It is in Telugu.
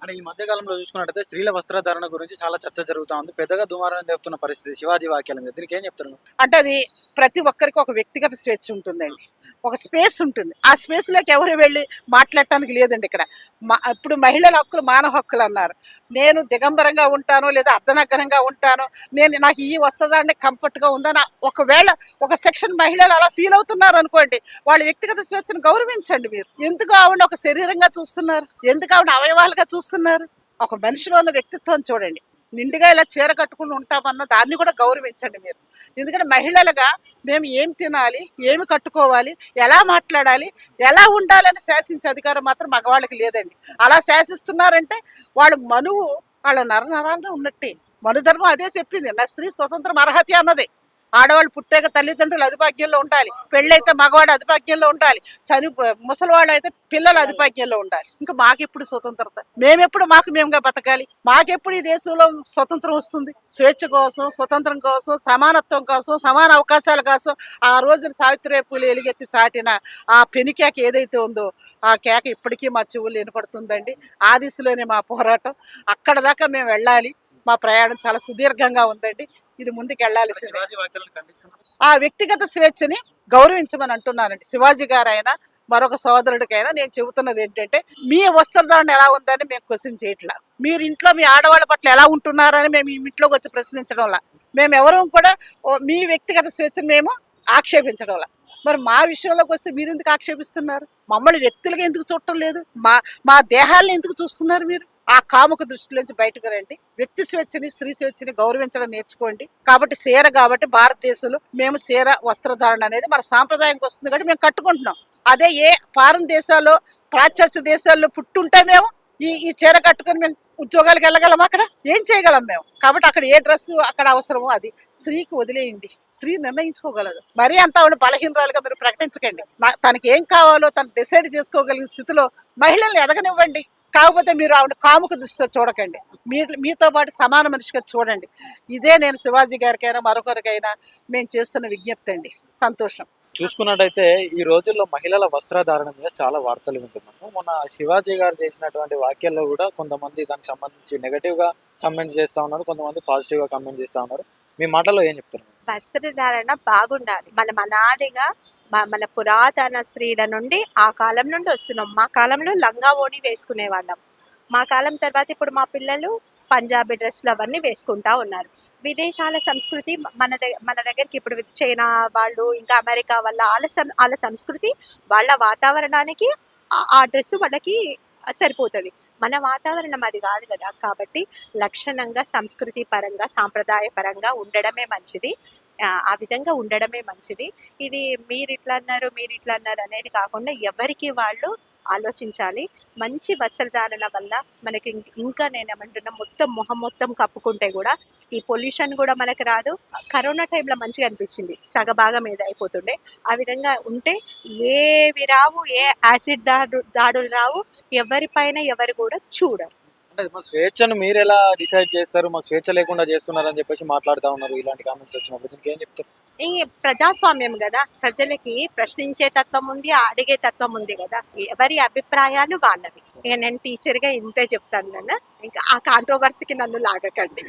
అంటే ఈ మధ్య కాలంలో చూసుకున్నట్టయితే స్త్రీల వస్త్రధారణ గురించి చాలా చర్చ జరుగుతా ఉంది. పెద్దగా దుమారం చెప్తున్న పరిస్థితి శివాజీ వాక్యాల మీద. దీనికి ఏం చెప్తారు నువ్వు? అంటే అది ప్రతి ఒక్కరికి ఒక వ్యక్తిగత స్వేచ్ఛ ఉంటుందండి. ఒక స్పేస్ ఉంటుంది. ఆ స్పేస్‌లోకి ఎవరు వెళ్ళి మాట్లాడటానికి లేదండి ఇక్కడ. ఇప్పుడు మహిళల హక్కులు మానవ హక్కులు అన్నారు. నేను దిగంబరంగా ఉంటాను లేదా అర్ధనగ్నంగా ఉంటాను. నాకు ఈ వస్తదండి కంఫర్ట్‌గా ఉందని ఒకవేళ ఒక సెక్షన్ మహిళలు అలా ఫీల్ అవుతున్నారు అనుకోండి. వాళ్ళ వ్యక్తిగత స్వేచ్ఛను గౌరవించండి మీరు. ఎందుకు ఆవిడ ఒక శరీరంగా చూస్తున్నారు? ఎందుకు ఆవిడ అవయవాలుగా చూస్తున్నారు? ఒక మనిషిలో ఉన్న వ్యక్తిత్వం చూడండి. నిండుగా ఇలా చీర కట్టుకుని ఉంటామన్న దాన్ని కూడా గౌరవించండి మీరు. ఎందుకంటే మహిళలుగా మేము ఏం తినాలి, ఏమి కట్టుకోవాలి, ఎలా మాట్లాడాలి, ఎలా ఉండాలని శాసించే అధికారం మాత్రం మగవాళ్ళకి లేదండి. అలా శాసిస్తున్నారంటే వాళ్ళు మనువు వాళ్ళ నరనరాల్లో ఉన్నట్టే. మనుధర్మం అదే చెప్పింది. నా స్త్రీ స్వతంత్రం అర్హత అన్నది. ఆడవాళ్ళు పుట్టాక తల్లిదండ్రులు అధిభాగ్యంలో ఉండాలి, పెళ్ళైతే మగవాడు అధిభాగ్యంలో ఉండాలి, ముసలివాళ్ళు అయితే పిల్లలు అధిభాగ్యంలో ఉండాలి. ఇంకా మాకెప్పుడు స్వతంత్రత? మేమెప్పుడు మేముగా బతకాలి? మాకెప్పుడు ఈ దేశంలో స్వతంత్రం వస్తుంది? స్వేచ్ఛ కోసం, స్వతంత్రం కోసం, సమానత్వం కోసం, సమాన అవకాశాల కోసం ఆ రోజున సావిత్రి పూలు ఎలుగెత్తి చాటిన ఆ పెనుకేక ఏదైతే ఉందో ఆ కేక ఇప్పటికీ మా చెవులు వినపడుతుందండి. ఆ దిశలోనే మా పోరాటం. అక్కడ దాకా మేము వెళ్ళాలి. మా ప్రయాణం చాలా సుదీర్ఘంగా ఉందండి. ఇది ముందుకు వెళ్ళాల్సింది. శివాజీ వాక్యాలను ఖండిస్తున్నారు. ఆ వ్యక్తిగత స్వేచ్ఛని గౌరవించమని అంటున్నానండి. శివాజీ గారైనా మరొక సోదరుడికైనా నేను చెబుతున్నది ఏంటంటే, మీ వస్త్రధారణ ఎలా ఉందని మేము క్వశ్చన్ చేయట్లా. మీరు ఇంట్లో మీ ఆడవాళ్ళ పట్ల ఎలా ఉంటున్నారని మేము ఇంట్లోకి వచ్చి ప్రశ్నించడంలా. మేము ఎవరూ కూడా మీ వ్యక్తిగత స్వేచ్ఛను మేము ఆక్షేపించడంలా. మరి మా విషయంలోకి వస్తే మీరు ఎందుకు ఆక్షేపిస్తున్నారు? మమ్మల్ని వ్యక్తులుగా ఎందుకు చూడటం లేదు? మా దేహాలను ఎందుకు చూస్తున్నారు మీరు? ఆ కాముక దృష్టిలోంచి బయటకు రండి. వ్యక్తి స్వేచ్ఛని, స్త్రీ స్వేచ్ఛని గౌరవించడం నేర్చుకోండి. కాబట్టి కాబట్టి భారతదేశంలో మేము చీర వస్త్రధారణ అనేది మన సాంప్రదాయంకి వస్తుంది కాబట్టి మేము కట్టుకుంటున్నాం. అదే ఏ ఫారిన్ దేశాల్లో, పాశ్చాత్య దేశాల్లో పుట్టుంటే మేము ఈ చీర కట్టుకొని మేము ఉద్యోగాలకు వెళ్ళగలం. అక్కడ ఏం చేయగలం మేము? కాబట్టి అక్కడ ఏ డ్రెస్ అక్కడ అవసరమో అది స్త్రీకి వదిలేయండి. స్త్రీ నిర్ణయించుకోగలదు. మరీ అంత ఆవిడ బలహీనరాలుగా మీరు ప్రకటించకండి. తనకి ఏం కావాలో తను డిసైడ్ చేసుకోగలిగిన స్థితిలో మహిళల్ని ఎదగనివ్వండి. కాకపోతే మీరు ఆవిడ కాముక దృష్టితో చూడకండి. మీతో పాటు సమాన మనిషిగా చూడండి. ఇదే నేను శివాజీ గారికైనా మరొకరికైనా మేము చేస్తున్న విజ్ఞప్తి అండి. సంతోషం. చూసుకున్నట్టయితే ఈ రోజుల్లో మహిళల వస్త్రధారణ మీద చాలా వార్తలు వింటున్నాము. మొన్న శివాజీ గారు చేసినటువంటి వాక్యాల్లో కూడా కొంతమంది దానికి సంబంధించి నెగటివ్ గా కమెంట్స్ చేస్తా ఉన్నారు, కొంతమంది పాజిటివ్ గా కమెంట్ చేస్తా ఉన్నారు. మీ మాటల్లో ఏం చెప్తారు? వస్త్రధారణ బాగుండాలి. మనం అనాదిగా మన పురాతన స్త్రీల నుండి ఆ కాలం నుండి వస్తున్నాం. మా కాలంలో లంగా ఓణి వేసుకునే వాళ్ళం. మా కాలం తర్వాత ఇప్పుడు మా పిల్లలు పంజాబీ డ్రెస్సులు అవన్నీ వేసుకుంటా ఉన్నారు. విదేశాల సంస్కృతి మన దగ్గరికి ఇప్పుడు చైనా వాళ్ళు, ఇంకా అమెరికా వాళ్ళ సంస్కృతి, వాళ్ళ వాతావరణానికి ఆ డ్రెస్ వాళ్ళకి సరిపోతుంది. మన వాతావరణం అది కాదు కదా. కాబట్టి లక్షణంగా సంస్కృతి పరంగా, సాంప్రదాయ పరంగా ఉండడమే మంచిది. ఆ విధంగా ఉండడమే మంచిది. ఇది మీరు ఇట్లా అన్నారు అనేది కాకుండా ఎవరికి వాళ్ళు ఆలోచించాలి. మంచి వస్త్రధారణ వల్ల మనకి ఇంకా నేనేమంటున్నా, మొహం మొత్తం కప్పుకుంటే కూడా ఈ పొల్యూషన్ కూడా మనకు రాదు. కరోనా టైంలో మంచిగా అనిపించింది, సగభాగం మీద అయిపోతుండే. ఆ విధంగా ఉంటే ఏవి రావు, ఏ యాసిడ్ దాడులు రావు, ఎవరిపైన ఎవరు కూడా చూడరు. అంటే మా స్వేచ్ఛను మీరు ఎలా డిసైడ్ చేస్తారు? మాకు స్వేచ్ఛ లేకుండా చేస్తున్నారు అని చెప్పేసి మాట్లాడుతూ ఉన్నారు. ఇలాంటి కామెంట్స్ వచ్చినప్పుడు దీనికి ఏం చెప్తారు? ఈ ప్రజాస్వామ్యం కదా, ప్రజలకి ప్రశ్నించే తత్వం ఉంది, అడిగే తత్వం ఉంది కదా. ఎవరి అభిప్రాయాలు వాళ్ళవి. ఇక నేను టీచర్గా ఇంతే చెప్తాను. ఇంకా ఆ కాంట్రోవర్సీకి నన్ను లాగకండి.